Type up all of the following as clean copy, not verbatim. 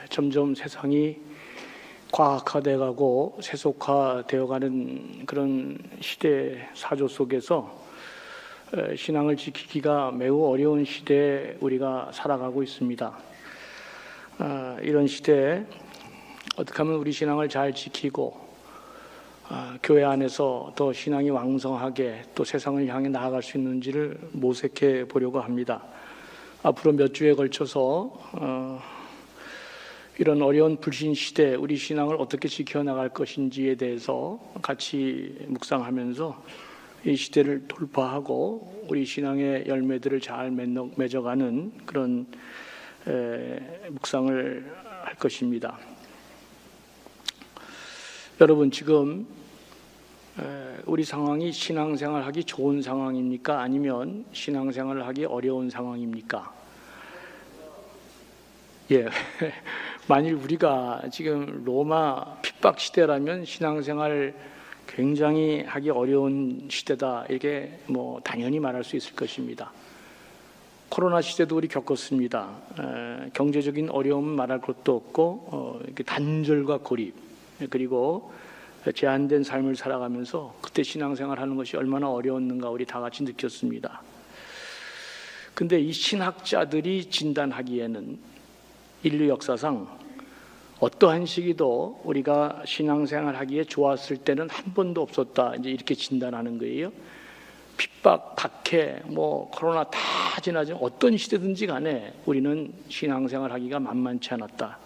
점점 세상이 과학화되어가고 세속화되어가는 그런 시대 사조 속에서 신앙을 지키기가 매우 어려운 시대에 우리가 살아가고 있습니다. 이런 시대에 어떻게 하면 우리 신앙을 잘 지키고 교회 안에서 더 신앙이 왕성하게 또 세상을 향해 나아갈 수 있는지를 모색해 보려고 합니다. 앞으로 몇 주에 걸쳐서 이런 어려운 불신 시대에 우리 신앙을 어떻게 지켜나갈 것인지에 대해서 같이 묵상하면서 이 시대를 돌파하고 우리 신앙의 열매들을 잘 맺어가는 그런 묵상을 할 것입니다. 여러분, 지금 우리 상황이 신앙생활 하기 좋은 상황입니까? 아니면 신앙생활을 하기 어려운 상황입니까? 예. 만일 우리가 지금 로마 핍박 시대라면 신앙생활 굉장히 하기 어려운 시대다, 이렇게 당연히 말할 수 있을 것입니다. 코로나 시대도 우리 겪었습니다. 경제적인 어려움은 말할 것도 없고 단절과 고립, 그리고 제한된 삶을 살아가면서 그때 신앙생활 하는 것이 얼마나 어려웠는가 우리 다 같이 느꼈습니다. 근데 이 신학자들이 진단하기에는 인류 역사상 어떠한 시기도 우리가 신앙생활 하기에 좋았을 때는 한 번도 없었다, 이제 이렇게 진단하는 거예요. 핍박, 박해, 코로나 다 지나지 어떤 시대든지 간에 우리는 신앙생활 하기가 만만치 않았다.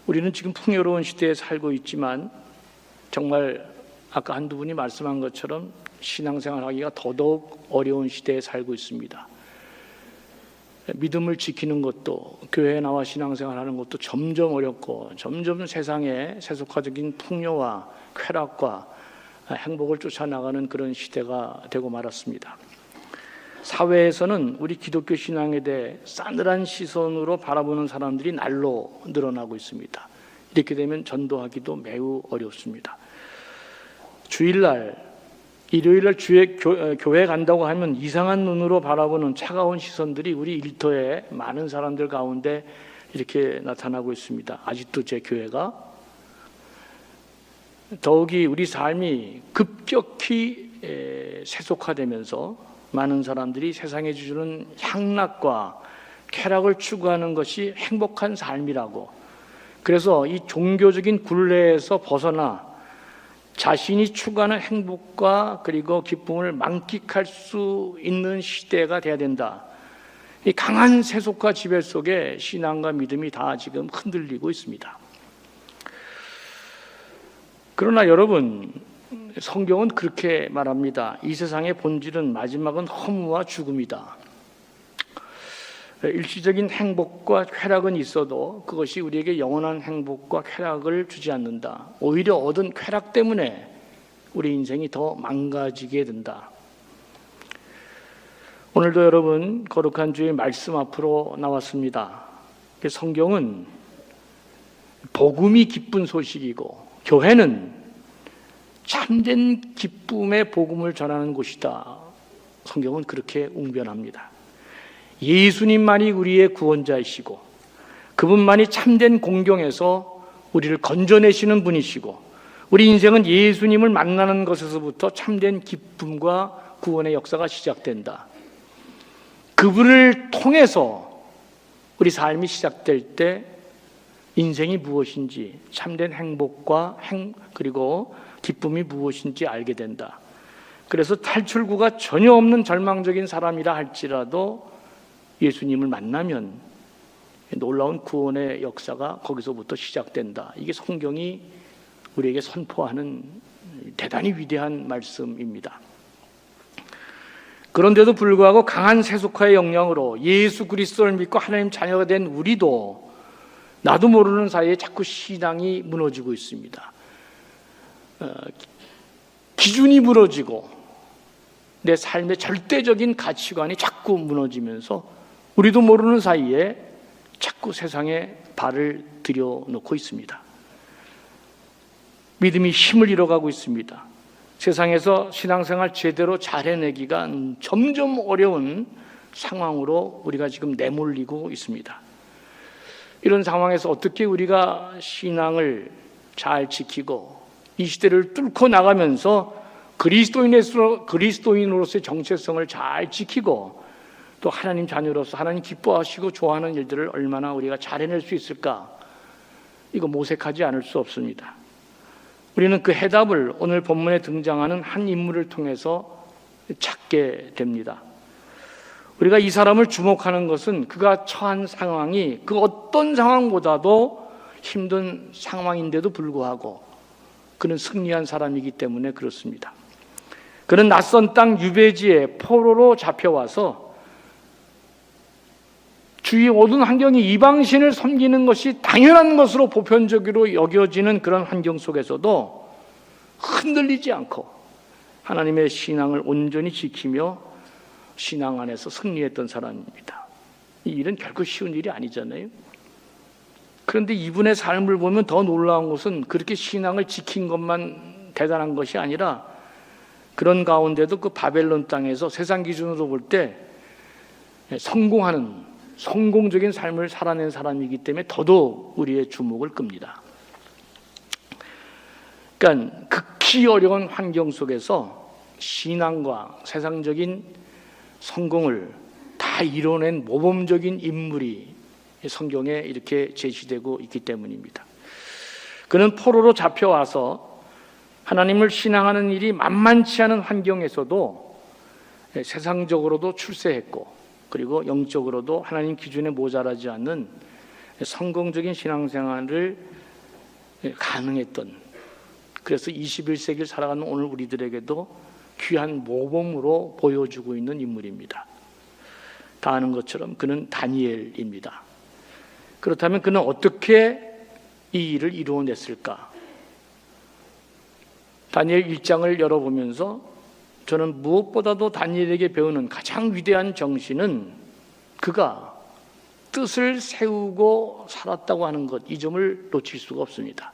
우리는 지금 풍요로운 시대에 살고 있지만 정말 아까 한두 분이 말씀한 것처럼 신앙생활 하기가 더더욱 어려운 시대에 살고 있습니다. 믿음을 지키는 것도, 교회에 나와 신앙생활하는 것도 점점 어렵고 점점 세상의 세속화적인 풍요와 쾌락과 행복을 쫓아나가는 그런 시대가 되고 말았습니다. 사회에서는 우리 기독교 신앙에 대해 싸늘한 시선으로 바라보는 사람들이 날로 늘어나고 있습니다. 이렇게 되면 전도하기도 매우 어렵습니다. 주일날, 일요일날 교회 간다고 하면 이상한 눈으로 바라보는 차가운 시선들이 우리 일터에 많은 사람들 가운데 이렇게 나타나고 있습니다. 아직도 제 교회가 더욱이 우리 삶이 급격히 세속화되면서 많은 사람들이 세상에 주는 향락과 쾌락을 추구하는 것이 행복한 삶이라고, 그래서 이 종교적인 굴레에서 벗어나 자신이 추구하는 행복과 그리고 기쁨을 만끽할 수 있는 시대가 돼야 된다. 이 강한 세속화 지배 속에 신앙과 믿음이 다 지금 흔들리고 있습니다. 그러나 여러분, 성경은 그렇게 말합니다. 이 세상의 본질은 마지막은 허무와 죽음이다. 일시적인 행복과 쾌락은 있어도 그것이 우리에게 영원한 행복과 쾌락을 주지 않는다. 오히려 얻은 쾌락 때문에 우리 인생이 더 망가지게 된다. 오늘도 여러분, 거룩한 주의 말씀 앞으로 나왔습니다. 성경은 복음이 기쁜 소식이고 교회는 참된 기쁨의 복음을 전하는 곳이다. 성경은 그렇게 웅변합니다. 예수님만이 우리의 구원자이시고 그분만이 참된 공경에서 우리를 건져내시는 분이시고 우리 인생은 예수님을 만나는 것에서부터 참된 기쁨과 구원의 역사가 시작된다. 그분을 통해서 우리 삶이 시작될 때 인생이 무엇인지, 참된 행복과 그리고 기쁨이 무엇인지 알게 된다. 그래서 탈출구가 전혀 없는 절망적인 사람이라 할지라도 예수님을 만나면 놀라운 구원의 역사가 거기서부터 시작된다. 이게 성경이 우리에게 선포하는 대단히 위대한 말씀입니다. 그런데도 불구하고 강한 세속화의 영향으로 예수 그리스도를 믿고 하나님 자녀가 된 우리도 나도 모르는 사이에 자꾸 신앙이 무너지고 있습니다. 기준이 무너지고 내 삶의 절대적인 가치관이 자꾸 무너지면서 우리도 모르는 사이에 자꾸 세상에 발을 들여놓고 있습니다. 믿음이 힘을 잃어가고 있습니다. 세상에서 신앙생활 제대로 잘 해내기가 점점 어려운 상황으로 우리가 지금 내몰리고 있습니다. 이런 상황에서 어떻게 우리가 신앙을 잘 지키고 이 시대를 뚫고 나가면서 그리스도인으로서의 정체성을 잘 지키고 또 하나님 자녀로서 하나님 기뻐하시고 좋아하는 일들을 얼마나 우리가 잘 해낼 수 있을까? 이거 모색하지 않을 수 없습니다. 우리는 그 해답을 오늘 본문에 등장하는 한 인물을 통해서 찾게 됩니다. 우리가 이 사람을 주목하는 것은 그가 처한 상황이 그 어떤 상황보다도 힘든 상황인데도 불구하고 그는 승리한 사람이기 때문에 그렇습니다. 그는 낯선 땅 유배지에 포로로 잡혀와서 주위 모든 환경이 이방신을 섬기는 것이 당연한 것으로 보편적으로 여겨지는 그런 환경 속에서도 흔들리지 않고 하나님의 신앙을 온전히 지키며 신앙 안에서 승리했던 사람입니다. 이 일은 결코 쉬운 일이 아니잖아요. 그런데 이분의 삶을 보면 더 놀라운 것은 그렇게 신앙을 지킨 것만 대단한 것이 아니라 그런 가운데도 그 바벨론 땅에서 세상 기준으로 볼 때 성공적인 삶을 살아낸 사람이기 때문에 더더욱 우리의 주목을 끕니다. 그러니까 극히 어려운 환경 속에서 신앙과 세상적인 성공을 다 이뤄낸 모범적인 인물이 성경에 이렇게 제시되고 있기 때문입니다. 그는 포로로 잡혀와서 하나님을 신앙하는 일이 만만치 않은 환경에서도 세상적으로도 출세했고 그리고 영적으로도 하나님 기준에 모자라지 않는 성공적인 신앙생활을 가능했던, 그래서 21세기를 살아가는 오늘 우리들에게도 귀한 모범으로 보여주고 있는 인물입니다. 다 아는 것처럼 그는 다니엘입니다. 그렇다면 그는 어떻게 이 일을 이루어냈을까? 다니엘 1장을 열어보면서 저는 무엇보다도 다니엘에게 배우는 가장 위대한 정신은 그가 뜻을 세우고 살았다고 하는 것, 이 점을 놓칠 수가 없습니다.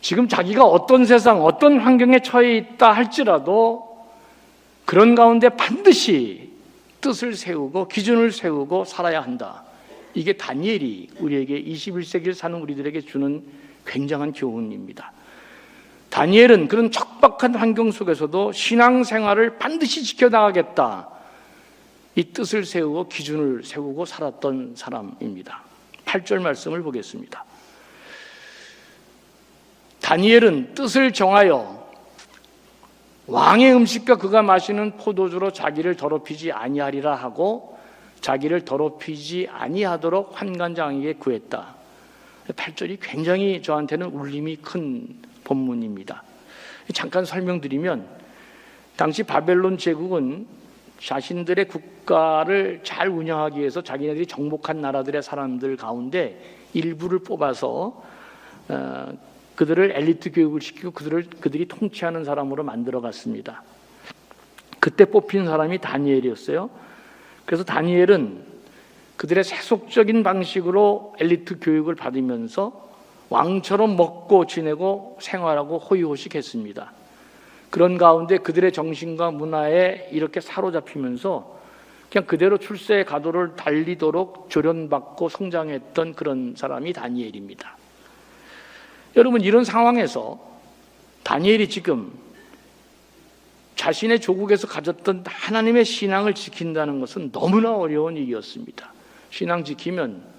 지금 자기가 어떤 세상, 어떤 환경에 처해 있다 할지라도 그런 가운데 반드시 뜻을 세우고 기준을 세우고 살아야 한다. 이게 다니엘이 우리에게 21세기를 사는 우리들에게 주는 굉장한 교훈입니다. 다니엘은 그런 척박한 환경 속에서도 신앙생활을 반드시 지켜나가겠다, 이 뜻을 세우고 기준을 세우고 살았던 사람입니다. 8절 말씀을 보겠습니다. 다니엘은 뜻을 정하여 왕의 음식과 그가 마시는 포도주로 자기를 더럽히지 아니하리라 하고 자기를 더럽히지 아니하도록 환관장에게 구했다. 8절이 굉장히 저한테는 울림이 큰 본문입니다. 잠깐 설명드리면 당시 바벨론 제국은 자신들의 국가를 잘 운영하기 위해서 자기네들이 정복한 나라들의 사람들 가운데 일부를 뽑아서 그들을 엘리트 교육을 시키고 그들이 통치하는 사람으로 만들어갔습니다. 그때 뽑힌 사람이 다니엘이었어요. 그래서 다니엘은 그들의 세속적인 방식으로 엘리트 교육을 받으면서 왕처럼 먹고 지내고 생활하고 호의호식했습니다. 그런 가운데 그들의 정신과 문화에 이렇게 사로잡히면서 그냥 그대로 출세의 가도를 달리도록 조련받고 성장했던 그런 사람이 다니엘입니다. 여러분, 이런 상황에서 다니엘이 지금 자신의 조국에서 가졌던 하나님의 신앙을 지킨다는 것은 너무나 어려운 일이었습니다. 신앙 지키면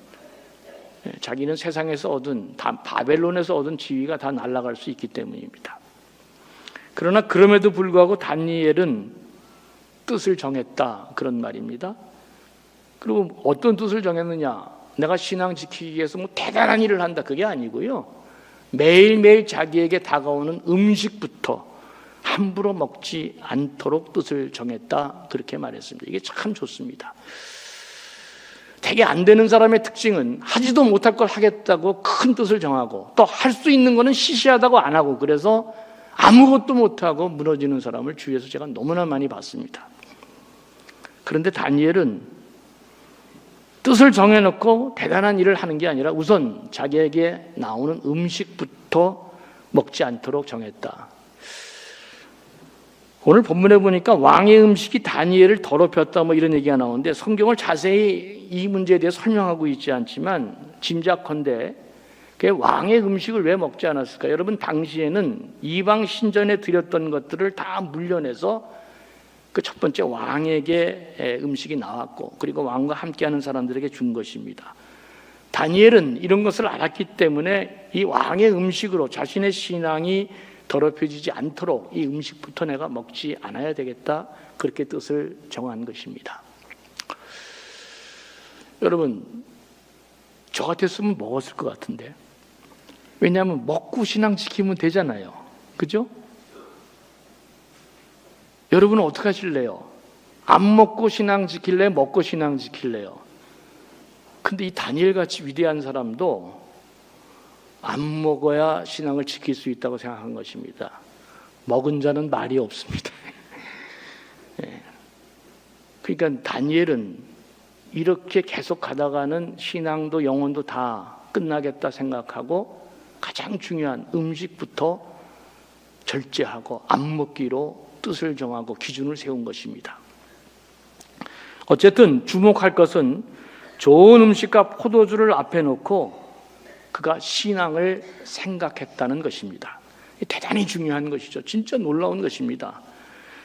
자기는 세상에서 얻은, 바벨론에서 얻은 지위가 다 날아갈 수 있기 때문입니다. 그러나 그럼에도 불구하고 다니엘은 뜻을 정했다, 그런 말입니다. 그리고 어떤 뜻을 정했느냐? 내가 신앙 지키기 위해서 뭐 대단한 일을 한다, 그게 아니고요. 매일매일 자기에게 다가오는 음식부터 함부로 먹지 않도록 뜻을 정했다, 그렇게 말했습니다. 이게 참 좋습니다. 되게 안 되는 사람의 특징은 하지도 못할 걸 하겠다고 큰 뜻을 정하고 또 할 수 있는 거는 시시하다고 안 하고, 그래서 아무것도 못하고 무너지는 사람을 주위에서 제가 너무나 많이 봤습니다. 그런데 다니엘은 뜻을 정해놓고 대단한 일을 하는 게 아니라 우선 자기에게 나오는 음식부터 먹지 않도록 정했다. 오늘 본문에 보니까 왕의 음식이 다니엘을 더럽혔다 뭐 이런 얘기가 나오는데 성경을 자세히 이 문제에 대해 설명하고 있지 않지만 짐작컨대 왕의 음식을 왜 먹지 않았을까? 여러분, 당시에는 이방 신전에 드렸던 것들을 다 물려내서 그 첫 번째 왕에게 음식이 나왔고, 그리고 왕과 함께하는 사람들에게 준 것입니다. 다니엘은 이런 것을 알았기 때문에 이 왕의 음식으로 자신의 신앙이 더럽혀지지 않도록 이 음식부터 내가 먹지 않아야 되겠다, 그렇게 뜻을 정한 것입니다. 여러분, 저 같았으면 먹었을 것 같은데, 왜냐하면 먹고 신앙 지키면 되잖아요. 그죠? 여러분은 어떻게 하실래요? 안 먹고 신앙 지킬래요? 먹고 신앙 지킬래요? 근데 이 다니엘같이 위대한 사람도 안 먹어야 신앙을 지킬 수 있다고 생각한 것입니다. 먹은 자는 말이 없습니다. 그러니까 다니엘은 이렇게 계속 가다가는 신앙도 영혼도 다 끝나겠다 생각하고 가장 중요한 음식부터 절제하고 안 먹기로 뜻을 정하고 기준을 세운 것입니다. 어쨌든 주목할 것은 좋은 음식과 포도주를 앞에 놓고 그가 신앙을 생각했다는 것입니다. 대단히 중요한 것이죠. 진짜 놀라운 것입니다.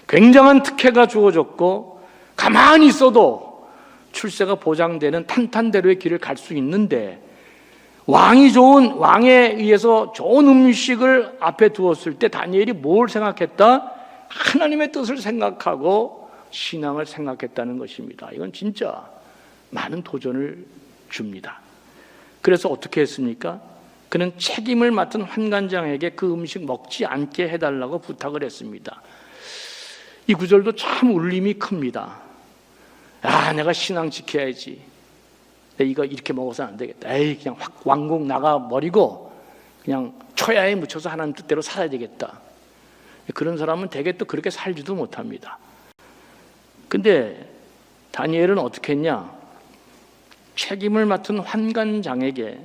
굉장한 특혜가 주어졌고 가만히 있어도 출세가 보장되는 탄탄대로의 길을 갈 수 있는데, 왕에 의해서 좋은 음식을 앞에 두었을 때 다니엘이 뭘 생각했다? 하나님의 뜻을 생각하고 신앙을 생각했다는 것입니다. 이건 진짜 많은 도전을 줍니다. 그래서 어떻게 했습니까? 그는 책임을 맡은 환관장에게 그 음식 먹지 않게 해달라고 부탁을 했습니다. 이 구절도 참 울림이 큽니다. 내가 신앙 지켜야지. 이거 이렇게 먹어서는 안 되겠다. 그냥 확 왕궁 나가버리고 그냥 초야에 묻혀서 하나님 뜻대로 살아야 되겠다. 그런 사람은 대개 또 그렇게 살지도 못합니다. 근데 다니엘은 어떻게 했냐? 책임을 맡은 환관장에게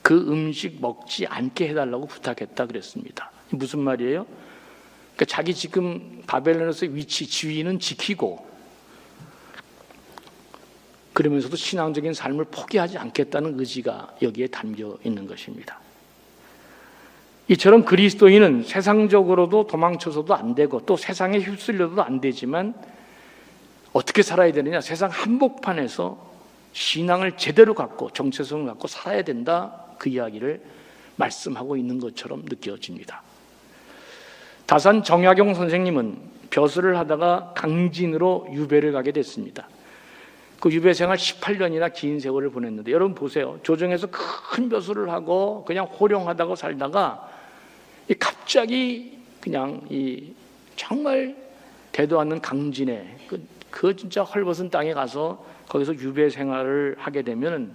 그 음식 먹지 않게 해달라고 부탁했다 그랬습니다. 무슨 말이에요? 그러니까 자기 지금 바벨론에서 지위는 지키고 그러면서도 신앙적인 삶을 포기하지 않겠다는 의지가 여기에 담겨 있는 것입니다. 이처럼 그리스도인은 세상적으로도 도망쳐서도 안 되고 또 세상에 휩쓸려도 안 되지만 어떻게 살아야 되느냐? 세상 한복판에서 신앙을 제대로 갖고 정체성을 갖고 살아야 된다, 그 이야기를 말씀하고 있는 것처럼 느껴집니다. 다산 정약용 선생님은 벼슬을 하다가 강진으로 유배를 가게 됐습니다. 그 유배 생활 18년이나 긴 세월을 보냈는데, 여러분 보세요. 조정에서 큰 벼슬을 하고 그냥 호령하다가 살다가 갑자기 그냥 정말 대도 않는 강진에 그 진짜 헐벗은 땅에 가서 거기서 유배 생활을 하게 되면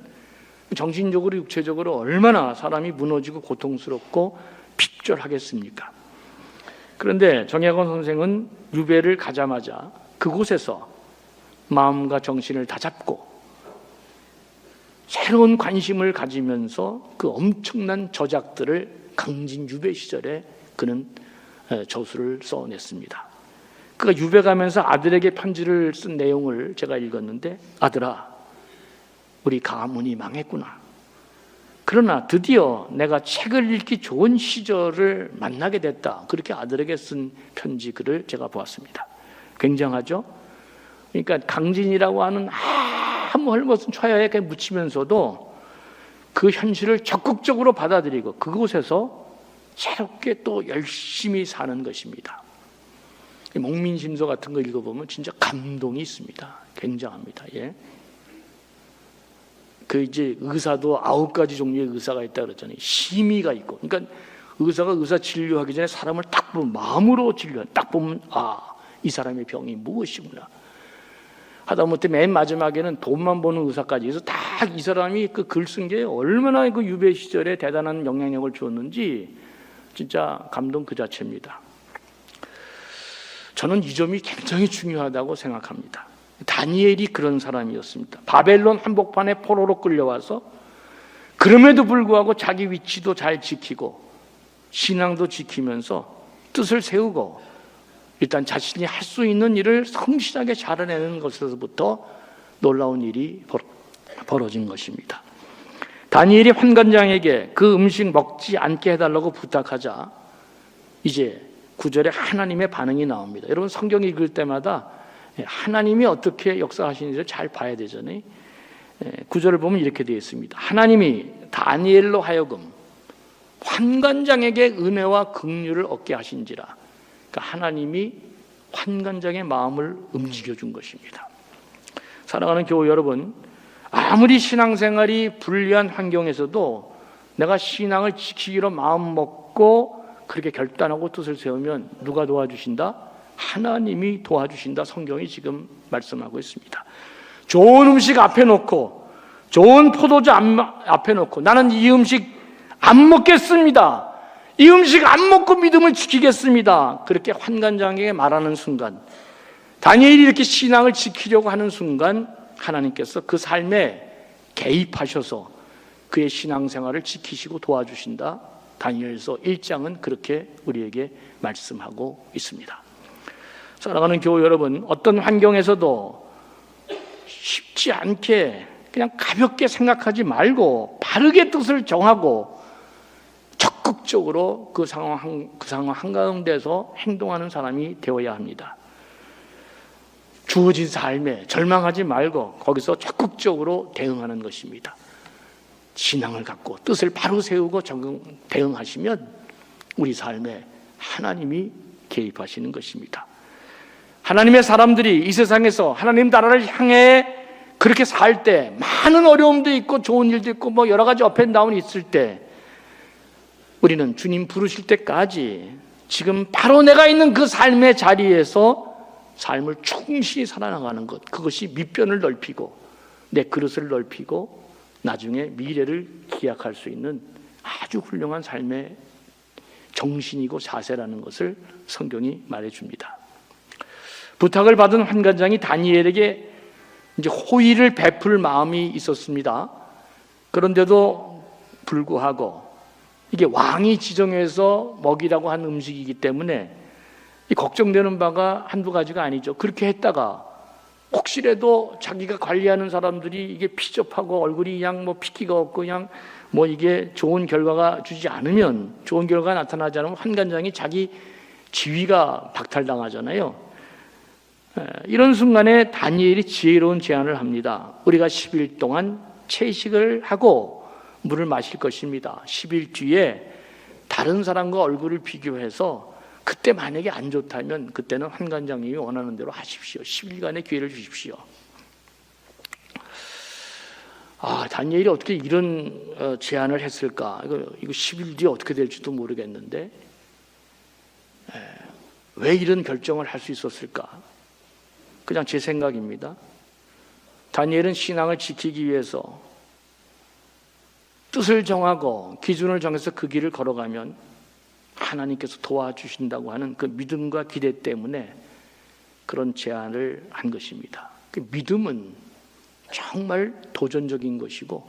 정신적으로 육체적으로 얼마나 사람이 무너지고 고통스럽고 핍절하겠습니까? 그런데 정약원 선생은 유배를 가자마자 그곳에서 마음과 정신을 다잡고 새로운 관심을 가지면서 그 엄청난 저작들을 강진 유배 시절에 그는 저수를 써냈습니다. 그가 유배 가면서 아들에게 편지를 쓴 내용을 제가 읽었는데, 아들아, 우리 가문이 망했구나. 그러나 드디어 내가 책을 읽기 좋은 시절을 만나게 됐다. 그렇게 아들에게 쓴 편지 글을 제가 보았습니다. 굉장하죠? 그러니까 강진이라고 하는 아무 헐벗은 초야에 묻히면서도 그 현실을 적극적으로 받아들이고 그곳에서 새롭게 또 열심히 사는 것입니다. 목민심서 같은 거 읽어보면 진짜 감동이 있습니다. 굉장합니다. 이제 의사도 9가지 종류의 의사가 있다 그랬잖아요. 심의가 있고, 그러니까 의사가 의사 진료하기 전에 사람을 딱 보면 마음으로 진료, 딱 보면 이 사람의 병이 무엇이구나. 하다못해 맨 마지막에는 돈만 버는 의사까지 해서 딱 이 사람이 그 글 쓴 게 얼마나 그 유배 시절에 대단한 영향력을 주었는지 진짜 감동 그 자체입니다. 저는 이 점이 굉장히 중요하다고 생각합니다. 다니엘이 그런 사람이었습니다. 바벨론 한복판에 포로로 끌려와서 그럼에도 불구하고 자기 위치도 잘 지키고 신앙도 지키면서 뜻을 세우고 일단 자신이 할 수 있는 일을 성실하게 잘해내는 것에서부터 놀라운 일이 벌어진 것입니다. 다니엘이 환관장에게 그 음식 먹지 않게 해달라고 부탁하자 이제 9절에 하나님의 반응이 나옵니다. 여러분 성경 읽을 때마다 하나님이 어떻게 역사하시는지를 잘 봐야 되잖아요. 9절을 보면 이렇게 되어 있습니다. 하나님이 다니엘로 하여금 환관장에게 은혜와 긍휼을 얻게 하신지라. 그러니까 하나님이 환관장의 마음을 움직여 준 것입니다. 사랑하는 교우 여러분, 아무리 신앙생활이 불리한 환경에서도 내가 신앙을 지키기로 마음 먹고 그렇게 결단하고 뜻을 세우면 누가 도와주신다? 하나님이 도와주신다. 성경이 지금 말씀하고 있습니다. 좋은 음식 앞에 놓고 좋은 포도주 앞에 놓고 나는 이 음식 안 먹겠습니다. 이 음식 안 먹고 믿음을 지키겠습니다. 그렇게 환관장에게 말하는 순간, 다니엘이 이렇게 신앙을 지키려고 하는 순간 하나님께서 그 삶에 개입하셔서 그의 신앙생활을 지키시고 도와주신다. 다니엘서 1장은 그렇게 우리에게 말씀하고 있습니다. 사랑하는 교우 여러분, 어떤 환경에서도 쉽지 않게 그냥 가볍게 생각하지 말고 바르게 뜻을 정하고 적극적으로 그 상황 한가운데서 행동하는 사람이 되어야 합니다. 주어진 삶에 절망하지 말고 거기서 적극적으로 대응하는 것입니다. 신앙을 갖고 뜻을 바로 세우고 대응하시면 우리 삶에 하나님이 개입하시는 것입니다. 하나님의 사람들이 이 세상에서 하나님 나라를 향해 그렇게 살 때 많은 어려움도 있고 좋은 일도 있고 뭐 여러 가지 업앤다운이 있을 때 우리는 주님 부르실 때까지 지금 바로 내가 있는 그 삶의 자리에서 삶을 충실히 살아나가는 것, 그것이 밑변을 넓히고 내 그릇을 넓히고 나중에 미래를 기약할 수 있는 아주 훌륭한 삶의 정신이고 자세라는 것을 성경이 말해줍니다. 부탁을 받은 환관장이 다니엘에게 이제 호의를 베풀 마음이 있었습니다. 그런데도 불구하고 이게 왕이 지정해서 먹이라고 한 음식이기 때문에 걱정되는 바가 한두 가지가 아니죠. 그렇게 했다가 혹시라도 자기가 관리하는 사람들이 이게 피접하고 얼굴이 그냥 뭐 핏기가 없고 그냥 뭐 이게 좋은 결과가 주지 않으면, 좋은 결과가 나타나지 않으면 환관장이 자기 지위가 박탈당하잖아요. 이런 순간에 다니엘이 지혜로운 제안을 합니다. 우리가 10일 동안 채식을 하고 물을 마실 것입니다. 10일 뒤에 다른 사람과 얼굴을 비교해서 그때 만약에 안 좋다면 그때는 환관장님이 원하는 대로 하십시오. 10일간의 기회를 주십시오. 다니엘이 어떻게 이런 제안을 했을까? 이거 10일 뒤에 어떻게 될지도 모르겠는데 왜 이런 결정을 할 수 있었을까? 그냥 제 생각입니다. 다니엘은 신앙을 지키기 위해서 뜻을 정하고 기준을 정해서 그 길을 걸어가면 하나님께서 도와주신다고 하는 그 믿음과 기대 때문에 그런 제안을 한 것입니다. 그 믿음은 정말 도전적인 것이고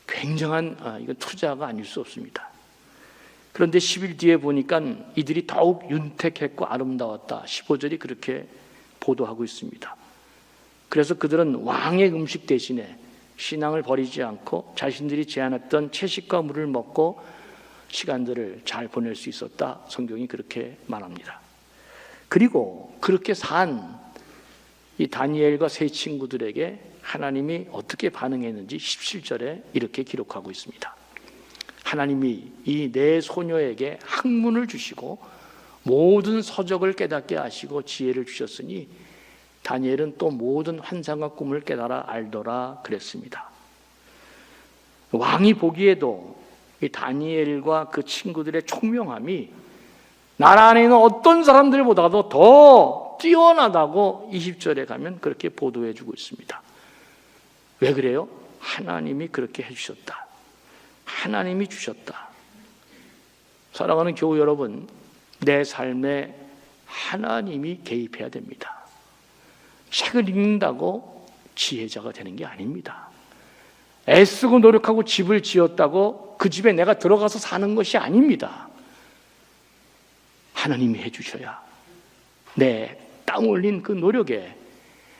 굉장한 이건 투자가 아닐 수 없습니다. 그런데 10일 뒤에 보니까 이들이 더욱 윤택했고 아름다웠다. 15절이 그렇게 보도하고 있습니다. 그래서 그들은 왕의 음식 대신에 신앙을 버리지 않고 자신들이 제안했던 채식과 물을 먹고 시간들을 잘 보낼 수 있었다. 성경이 그렇게 말합니다. 그리고 그렇게 산 이 다니엘과 세 친구들에게 하나님이 어떻게 반응했는지 17절에 이렇게 기록하고 있습니다. 하나님이 이 네 소녀에게 학문을 주시고 모든 서적을 깨닫게 하시고 지혜를 주셨으니 다니엘은 또 모든 환상과 꿈을 깨달아 알더라 그랬습니다. 왕이 보기에도 이 다니엘과 그 친구들의 총명함이 나라 안에 있는 어떤 사람들보다도 더 뛰어나다고 20절에 가면 그렇게 보도해 주고 있습니다. 왜 그래요? 하나님이 그렇게 해주셨다. 하나님이 주셨다. 사랑하는 교우 여러분, 내 삶에 하나님이 개입해야 됩니다. 책을 읽는다고 지혜자가 되는 게 아닙니다. 애쓰고 노력하고 집을 지었다고 그 집에 내가 들어가서 사는 것이 아닙니다. 하나님이 해주셔야 내 땀 흘린 그 노력에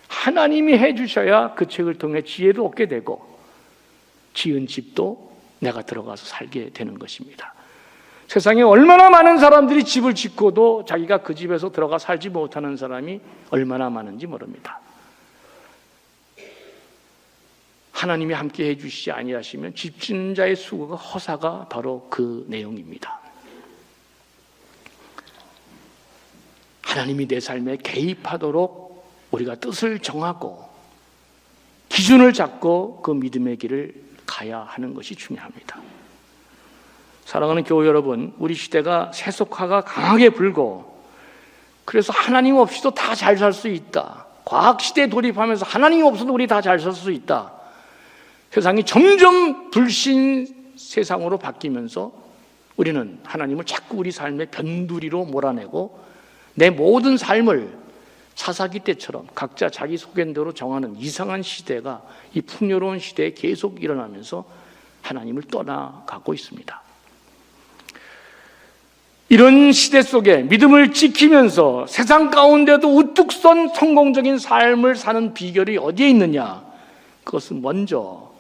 하나님이 해주셔야 그 책을 통해 지혜를 얻게 되고 지은 집도 내가 들어가서 살게 되는 것입니다. 세상에 얼마나 많은 사람들이 집을 짓고도 자기가 그 집에서 들어가 살지 못하는 사람이 얼마나 많은지 모릅니다. 하나님이 함께 해주시지 아니하시면 집 짓는 자의 수고가 허사가 바로 그 내용입니다. 하나님이 내 삶에 개입하도록 우리가 뜻을 정하고 기준을 잡고 그 믿음의 길을 가야 하는 것이 중요합니다. 사랑하는 교회 여러분, 우리 시대가 세속화가 강하게 불고 그래서 하나님 없이도 다 잘 살 수 있다. 과학시대에 돌입하면서 하나님 없어도 우리 다 잘 살 수 있다. 세상이 점점 불신 세상으로 바뀌면서 우리는 하나님을 자꾸 우리 삶의 변두리로 몰아내고 내 모든 삶을 사사기 때처럼 각자 자기 소견대로 정하는 이상한 시대가 이 풍요로운 시대에 계속 일어나면서 하나님을 떠나가고 있습니다. 이런 시대 속에 믿음을 지키면서 세상 가운데도 우뚝 선 성공적인 삶을 사는 비결이 어디에 있느냐? 그것은 먼저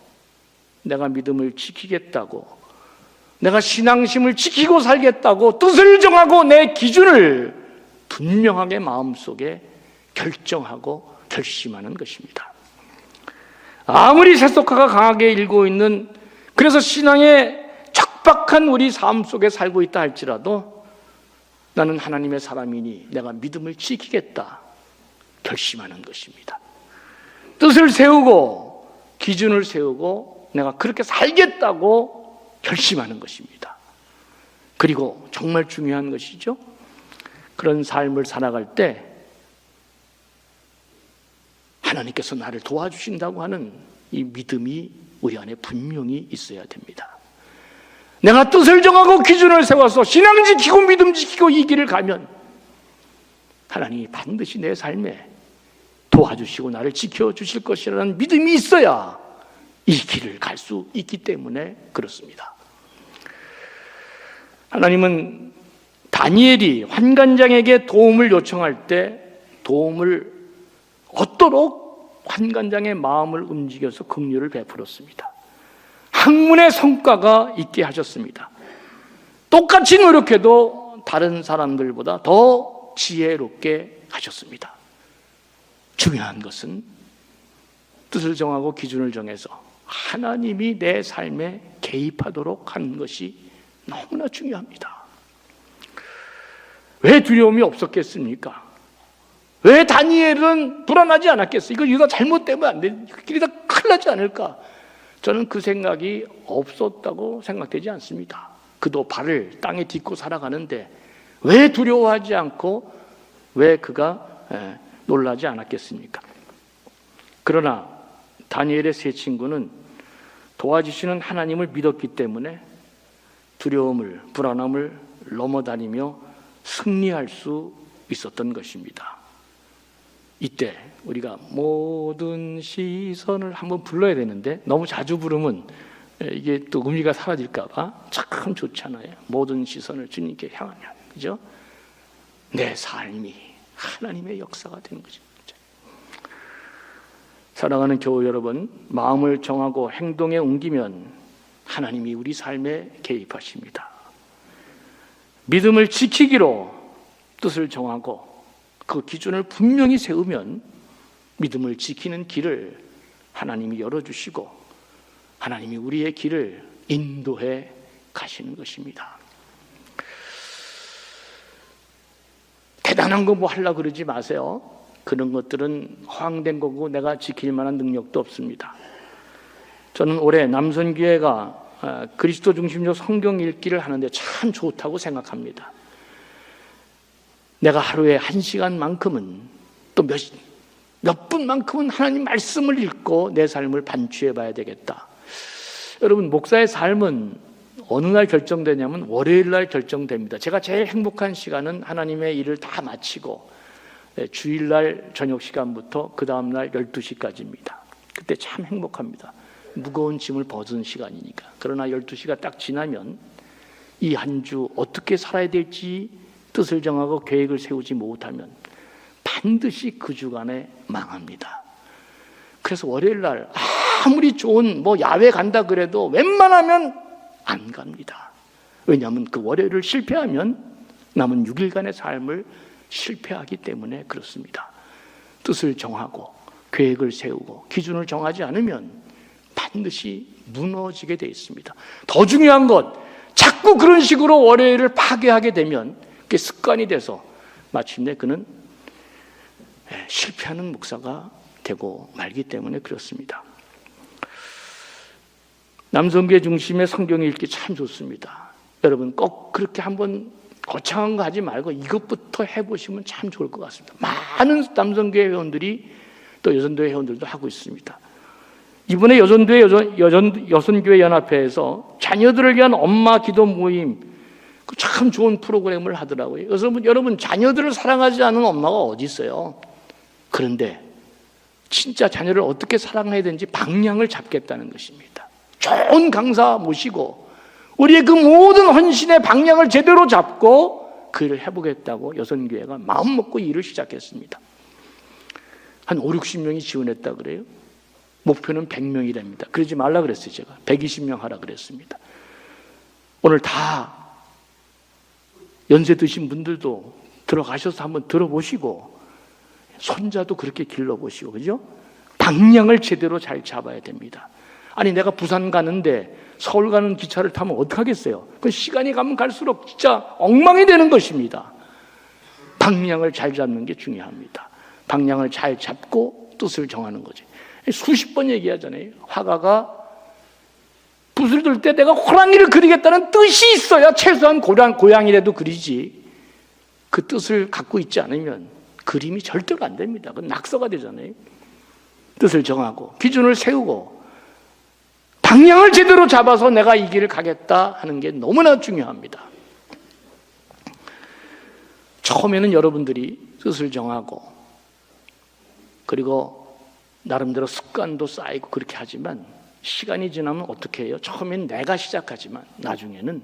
내가 믿음을 지키겠다고, 내가 신앙심을 지키고 살겠다고 뜻을 정하고 내 기준을 분명하게 마음속에 결정하고 결심하는 것입니다. 아무리 세속화가 강하게 일고 있는, 그래서 신앙에 척박한 우리 삶 속에 살고 있다 할지라도 나는 하나님의 사람이니 내가 믿음을 지키겠다 결심하는 것입니다. 뜻을 세우고 기준을 세우고 내가 그렇게 살겠다고 결심하는 것입니다. 그리고 정말 중요한 것이죠. 그런 삶을 살아갈 때 하나님께서 나를 도와주신다고 하는 이 믿음이 우리 안에 분명히 있어야 됩니다. 내가 뜻을 정하고 기준을 세워서 신앙 지키고 믿음 지키고 이 길을 가면 하나님이 반드시 내 삶에 도와주시고 나를 지켜주실 것이라는 믿음이 있어야 이 길을 갈 수 있기 때문에 그렇습니다. 하나님은 다니엘이 환관장에게 도움을 요청할 때 도움을 얻도록 환관장의 마음을 움직여서 긍휼을 베풀었습니다. 학문의 성과가 있게 하셨습니다. 똑같이 노력해도 다른 사람들보다 더 지혜롭게 하셨습니다. 중요한 것은 뜻을 정하고 기준을 정해서 하나님이 내 삶에 개입하도록 하는 것이 너무나 중요합니다. 왜 두려움이 없었겠습니까? 왜 다니엘은 불안하지 않았겠어요? 이거 유다 잘못되면 안 돼. 길이 다 큰일 나지 않을까? 저는 그 생각이 없었다고 생각되지 않습니다. 그도 발을 땅에 딛고 살아가는데 왜 두려워하지 않고 왜 그가 놀라지 않았겠습니까? 그러나 다니엘의 세 친구는 도와주시는 하나님을 믿었기 때문에 두려움을, 불안함을 넘어다니며 승리할 수 있었던 것입니다. 이때 우리가 모든 시선을 한번 불러야 되는데 너무 자주 부르면 이게 또 의미가 사라질까 봐 참 좋잖아요. 모든 시선을 주님께 향하면, 그죠? 내 삶이 하나님의 역사가 되는 거죠. 사랑하는 교회 여러분, 마음을 정하고 행동에 옮기면 하나님이 우리 삶에 개입하십니다. 믿음을 지키기로 뜻을 정하고 그 기준을 분명히 세우면 믿음을 지키는 길을 하나님이 열어주시고 하나님이 우리의 길을 인도해 가시는 것입니다. 대단한 거 뭐 하려고 그러지 마세요. 그런 것들은 허황된 거고 내가 지킬 만한 능력도 없습니다. 저는 올해 남선교회가 그리스도 중심적 성경 읽기를 하는데 참 좋다고 생각합니다. 내가 하루에 1시간만큼은 또 몇 분만큼은 하나님 말씀을 읽고 내 삶을 반추해 봐야 되겠다. 여러분, 목사의 삶은 어느 날 결정되냐면 월요일 날 결정됩니다. 제가 제일 행복한 시간은 하나님의 일을 다 마치고 주일날 저녁 시간부터 그 다음날 12시까지입니다. 그때 참 행복합니다. 무거운 짐을 벗은 시간이니까. 그러나 12시가 딱 지나면 이 한 주 어떻게 살아야 될지 뜻을 정하고 계획을 세우지 못하면 반드시 그 주간에 망합니다. 그래서 월요일 날 아무리 좋은 야외 간다 그래도 웬만하면 안 갑니다. 왜냐하면 그 월요일을 실패하면 남은 6일간의 삶을 실패하기 때문에 그렇습니다. 뜻을 정하고 계획을 세우고 기준을 정하지 않으면 반드시 무너지게 되어 있습니다. 더 중요한 것, 자꾸 그런 식으로 월요일을 파괴하게 되면 그게 습관이 돼서 마침내 그는 실패하는 목사가 되고 말기 때문에 그렇습니다. 남성교회 중심의 성경 읽기 참 좋습니다. 여러분 꼭 그렇게 한번 거창한 거 하지 말고 이것부터 해보시면 참 좋을 것 같습니다. 많은 남성교회 회원들이 또 여성교회 회원들도 하고 있습니다. 이번에 여성교회 연합회에서 자녀들을 위한 엄마 기도 모임, 참 좋은 프로그램을 하더라고요. 여러분 자녀들을 사랑하지 않는 엄마가 어디 있어요? 그런데 진짜 자녀를 어떻게 사랑해야 되는지 방향을 잡겠다는 것입니다. 좋은 강사 모시고 우리의 그 모든 헌신의 방향을 제대로 잡고 그 일을 해보겠다고 여성교회가 마음먹고 일을 시작했습니다. 한 50-60명이 지원했다 그래요. 목표는 100명이랍니다. 그러지 말라 그랬어요. 제가 120명 하라 그랬습니다. 오늘 다 연세 드신 분들도 들어가셔서 한번 들어보시고 손자도 그렇게 길러보시고, 그죠? 방향을 제대로 잘 잡아야 됩니다. 아니 내가 부산 가는데 서울 가는 기차를 타면 어떡하겠어요? 그 시간이 가면 갈수록 진짜 엉망이 되는 것입니다. 방향을 잘 잡는 게 중요합니다. 방향을 잘 잡고 뜻을 정하는 거지. 수십 번 얘기하잖아요. 화가가 붓을 들 때 내가 호랑이를 그리겠다는 뜻이 있어야 최소한 고양이라도 그리지. 그 뜻을 갖고 있지 않으면 그림이 절대로 안 됩니다. 그건 낙서가 되잖아요. 뜻을 정하고 기준을 세우고 방향을 제대로 잡아서 내가 이 길을 가겠다 하는 게 너무나 중요합니다. 처음에는 여러분들이 뜻을 정하고 그리고 나름대로 습관도 쌓이고 그렇게 하지만 시간이 지나면 어떻게 해요? 처음엔 내가 시작하지만 나중에는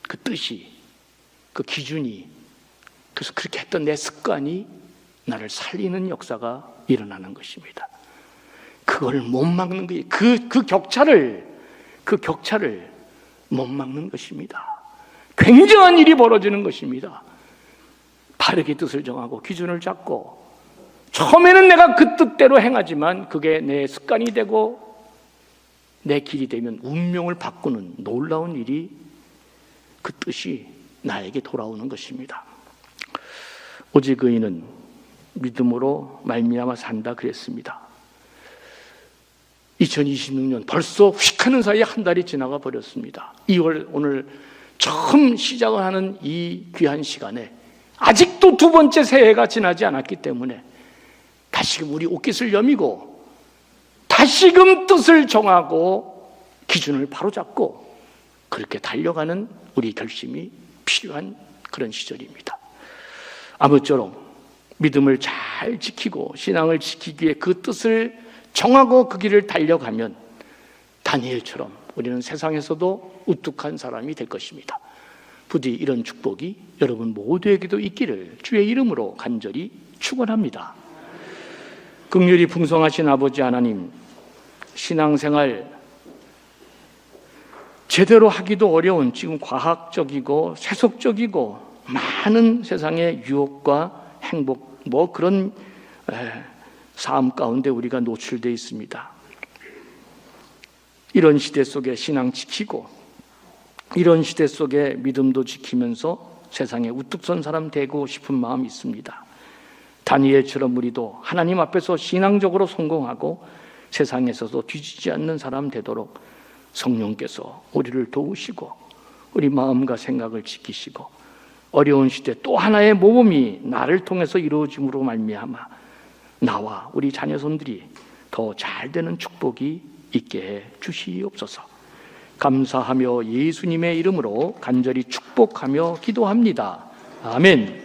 그 뜻이, 그 기준이, 그래서 그렇게 했던 내 습관이 나를 살리는 역사가 일어나는 것입니다. 그걸 못 막는 거예요. 그 격차를 못 막는 것입니다. 굉장한 일이 벌어지는 것입니다. 바르게 뜻을 정하고 기준을 잡고 처음에는 내가 그 뜻대로 행하지만 그게 내 습관이 되고 내 길이 되면 운명을 바꾸는 놀라운 일이 그 뜻이 나에게 돌아오는 것입니다. 오직 의인은 믿음으로 말미암아 산다 그랬습니다. 2026년 벌써 휙 하는 사이에 한 달이 지나가 버렸습니다. 2월 오늘 처음 시작을 하는 이 귀한 시간에 아직도 두 번째 새해가 지나지 않았기 때문에 다시금 우리 옷깃을 여미고 다시금 뜻을 정하고 기준을 바로잡고 그렇게 달려가는 우리 결심이 필요한 그런 시절입니다. 아무쪼록 믿음을 잘 지키고 신앙을 지키기 위해 그 뜻을 정하고 그 길을 달려가면 다니엘처럼 우리는 세상에서도 우뚝한 사람이 될 것입니다. 부디 이런 축복이 여러분 모두에게도 있기를 주의 이름으로 간절히 축원합니다. 긍휼이 풍성하신 아버지 하나님, 신앙생활 제대로 하기도 어려운 지금 과학적이고 세속적이고 많은 세상의 유혹과 행복 그런 삶 가운데 우리가 노출되어 있습니다. 이런 시대 속에 신앙 지키고 이런 시대 속에 믿음도 지키면서 세상에 우뚝 선 사람 되고 싶은 마음이 있습니다. 다니엘처럼 우리도 하나님 앞에서 신앙적으로 성공하고 세상에서도 뒤지지 않는 사람 되도록 성령께서 우리를 도우시고 우리 마음과 생각을 지키시고 어려운 시대 또 하나의 모범이 나를 통해서 이루어짐으로 말미암아 나와 우리 자녀손들이 더 잘되는 축복이 있게 해 주시옵소서. 감사하며 예수님의 이름으로 간절히 축복하며 기도합니다. 아멘.